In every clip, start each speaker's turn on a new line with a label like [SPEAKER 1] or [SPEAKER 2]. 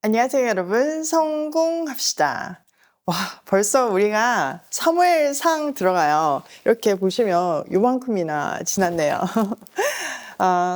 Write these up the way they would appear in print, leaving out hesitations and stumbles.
[SPEAKER 1] 안녕하세요, 여러분. 성공합시다. 와, 벌써 우리가 사무엘상 들어가요. 이렇게 보시면 요만큼이나 지났네요.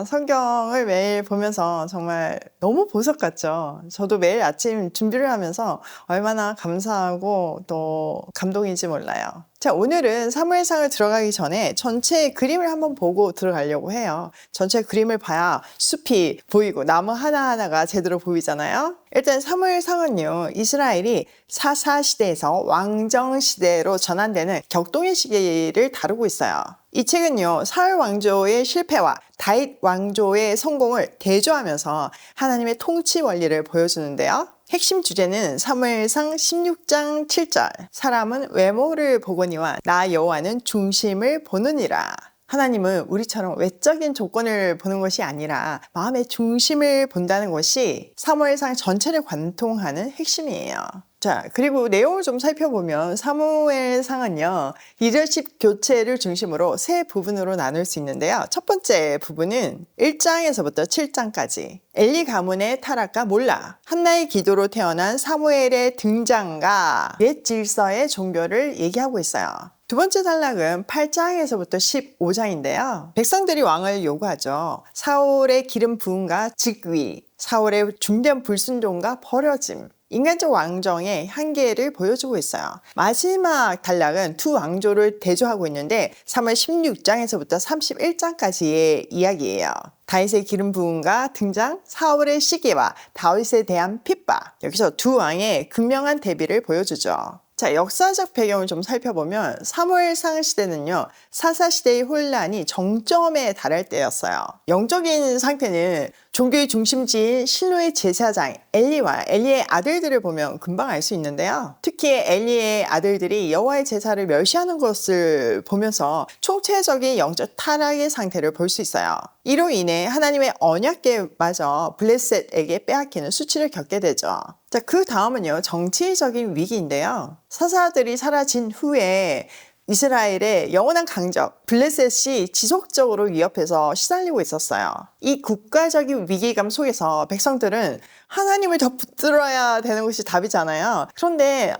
[SPEAKER 1] 성경을 매일 보면서 정말 너무 보석 같죠. 저도 매일 아침 준비를 하면서 얼마나 감사하고 또 감동인지 몰라요. 자, 오늘은 사무엘상을 들어가기 전에 전체 그림을 한번 보고 들어가려고 해요. 전체 그림을 봐야 숲이 보이고 나무 하나하나가 제대로 보이잖아요. 일단 사무엘상은요, 이스라엘이 사사시대에서 왕정시대로 전환되는 격동의 시기를 다루고 있어요. 이 책은요, 사울 왕조의 실패와 다윗 왕조의 성공을 대조하면서 하나님의 통치 원리를 보여주는데요. 핵심 주제는 사무엘상 16장 7절 사람은 외모를 보거니와 나 여호와는 중심을 보느니라. 하나님은 우리처럼 외적인 조건을 보는 것이 아니라 마음의 중심을 본다는 것이 사무엘상 전체를 관통하는 핵심이에요. 자, 그리고 내용을 좀 살펴보면 사무엘상은요, 리더십 교체를 중심으로 세 부분으로 나눌 수 있는데요. 첫 번째 부분은 1장에서부터 7장까지 엘리 가문의 타락과 몰라, 한나의 기도로 태어난 사무엘의 등장과 옛 질서의 종교를 얘기하고 있어요. 두 번째 단락은 8장에서부터 15장인데요. 백성들이 왕을 요구하죠. 사울의 기름 부음과 즉위, 사울의 중대한 불순종과 버려짐, 인간적 왕정의 한계를 보여주고 있어요. 마지막 단락은 두 왕조를 대조하고 있는데 3월 16장에서부터 31장까지의 이야기예요. 다윗의 기름 부음과 등장, 사울의 시기와 다윗에 대한 핍박. 여기서 두 왕의 극명한 대비를 보여주죠. 자, 역사적 배경을 좀 살펴보면 사무엘상 시대는요, 사사시대의 혼란이 정점에 달할 때였어요. 영적인 상태는 종교의 중심지인 실로의 제사장 엘리와 엘리의 아들들을 보면 금방 알 수 있는데요. 특히 엘리의 아들들이 여호와의 제사를 멸시하는 것을 보면서 총체적인 영적 타락의 상태를 볼 수 있어요. 이로 인해 하나님의 언약궤마저 블레셋에게 빼앗기는 수치를 겪게 되죠. 자, 그 다음은요, 정치적인 위기인데요. 사사들이 사라진 후에 이스라엘의 영원한 강적 블레셋이 지속적으로 위협해서 시달리고 있었어요. 이 국가적인 위기감 속에서 백성들은 하나님을 더 붙들어야 되는 것이 답이잖아요. 그런데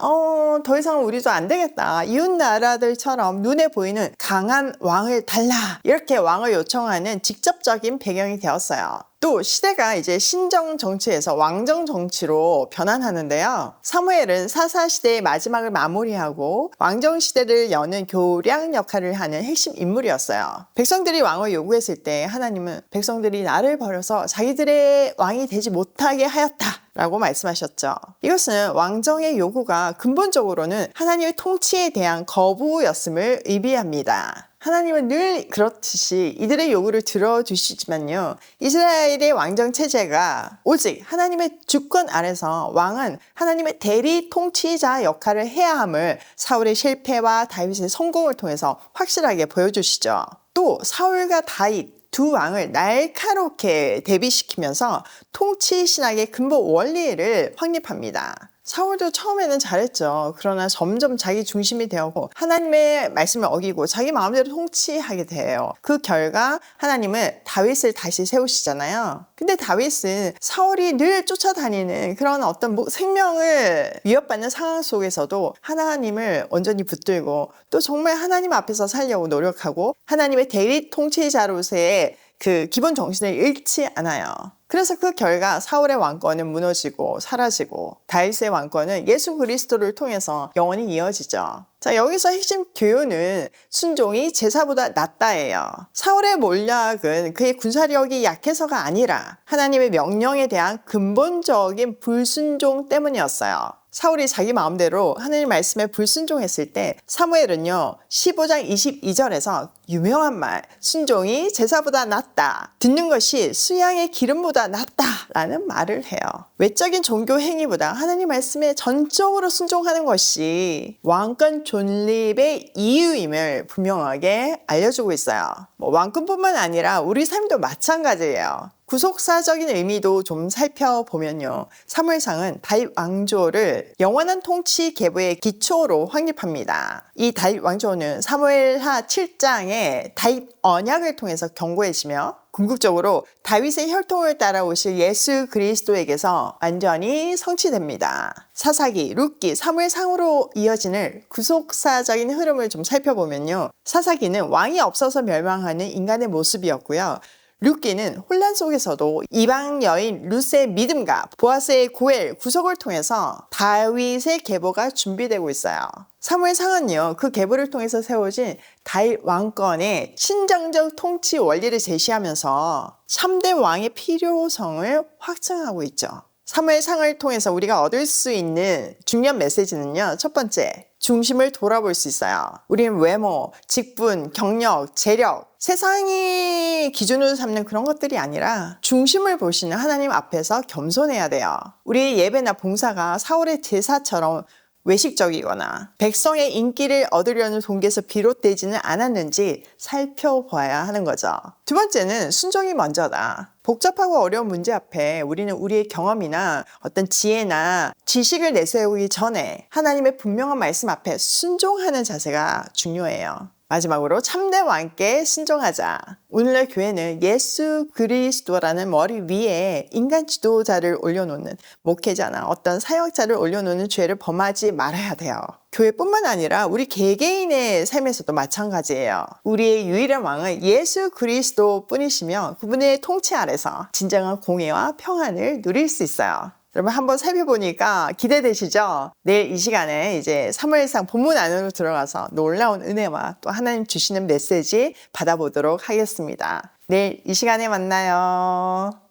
[SPEAKER 1] 더 이상 우리도 안 되겠다. 이웃 나라들처럼 눈에 보이는 강한 왕을 달라. 이렇게 왕을 요청하는 직접적인 배경이 되었어요. 또 시대가 이제 신정 정치에서 왕정 정치로 변환하는데요. 사무엘은 사사 시대의 마지막을 마무리하고 왕정 시대를 여는 교량 역할을 하는 핵심 인물이었어요. 백성들이 왕을 요구했을 때 하나님은 백성들이 나를 버려서 자기들의 왕이 되지 못하게 하였다 라고 말씀하셨죠. 이것은 왕정의 요구가 근본적으로는 하나님의 통치에 대한 거부였음을 의미합니다. 하나님은 늘 그렇듯이 이들의 요구를 들어주시지만요, 이스라엘의 왕정 체제가 오직 하나님의 주권 아래서 왕은 하나님의 대리 통치자 역할을 해야 함을 사울의 실패와 다윗의 성공을 통해서 확실하게 보여주시죠. 또 사울과 다윗 두 왕을 날카롭게 대비시키면서 통치 신학의 근본 원리를 확립합니다. 사울도 처음에는 잘했죠. 그러나 점점 자기 중심이 되었고 하나님의 말씀을 어기고 자기 마음대로 통치하게 돼요. 그 결과 하나님은 다윗을 다시 세우시잖아요. 근데 다윗은 사울이 늘 쫓아다니는 그런 어떤 생명을 위협받는 상황 속에서도 하나님을 온전히 붙들고 또 정말 하나님 앞에서 살려고 노력하고 하나님의 대리 통치자로서의 그 기본 정신을 잃지 않아요. 그래서 그 결과 사울의 왕권은 무너지고 사라지고 다윗의 왕권은 예수 그리스도를 통해서 영원히 이어지죠. 자, 여기서 핵심 교훈은 순종이 제사보다 낫다예요. 사울의 몰락은 그의 군사력이 약해서가 아니라 하나님의 명령에 대한 근본적인 불순종 때문이었어요. 사울이 자기 마음대로 하나님 말씀에 불순종했을 때 사무엘은요 15장 22절에서 유명한 말 순종이 제사보다 낫다, 듣는 것이 수양의 기름보다 낫다 라는 말을 해요. 외적인 종교 행위보다 하나님 말씀에 전적으로 순종하는 것이 왕권 존립의 이유임을 분명하게 알려주고 있어요. 왕권뿐만 아니라 우리 삶도 마찬가지예요. 구속사적인 의미도 좀 살펴보면요, 사무엘상은 다윗 왕조를 영원한 통치 계보의 기초로 확립합니다. 이 다윗 왕조는 사무엘하 7장에 사상에 다윗 언약을 통해서 견고해지며 궁극적으로 다윗의 혈통을 따라오실 예수 그리스도에게서 완전히 성취됩니다. 사사기, 룻기, 사무엘상으로 이어지는 구속사적인 흐름을 좀 살펴보면요. 사사기는 왕이 없어서 멸망하는 인간의 모습이었고요. 룻기는 혼란 속에서도 이방 여인 룻의 믿음과 보아스의 구엘, 구속을 통해서 다윗의 계보가 준비되고 있어요. 사무엘상은요, 그 계보를 통해서 세워진 다윗 왕권의 신정적 통치 원리를 제시하면서 3대 왕의 필요성을 확증하고 있죠. 사무엘상을 통해서 우리가 얻을 수 있는 중요한 메시지는요, 첫 번째, 중심을 돌아볼 수 있어요. 우리는 외모, 직분, 경력, 재력, 세상이 기준으로 삼는 그런 것들이 아니라 중심을 보시는 하나님 앞에서 겸손해야 돼요. 우리의 예배나 봉사가 사울의 제사처럼 외식적이거나 백성의 인기를 얻으려는 동기에서 비롯되지는 않았는지 살펴봐야 하는 거죠. 두 번째는 순종이 먼저다. 복잡하고 어려운 문제 앞에 우리는 우리의 경험이나 어떤 지혜나 지식을 내세우기 전에 하나님의 분명한 말씀 앞에 순종하는 자세가 중요해요. 마지막으로 참된 왕께 순종하자. 오늘날 교회는 예수 그리스도라는 머리 위에 인간 지도자를 올려놓는, 목회자나 어떤 사역자를 올려놓는 죄를 범하지 말아야 돼요. 교회뿐만 아니라 우리 개개인의 삶에서도 마찬가지예요. 우리의 유일한 왕은 예수 그리스도 뿐이시며 그분의 통치 아래서 진정한 공의와 평안을 누릴 수 있어요. 여러분 한번 살펴보니까 기대되시죠? 내일 이 시간에 이제 사무엘상 본문 안으로 들어가서 놀라운 은혜와 또 하나님 주시는 메시지 받아보도록 하겠습니다. 내일 이 시간에 만나요.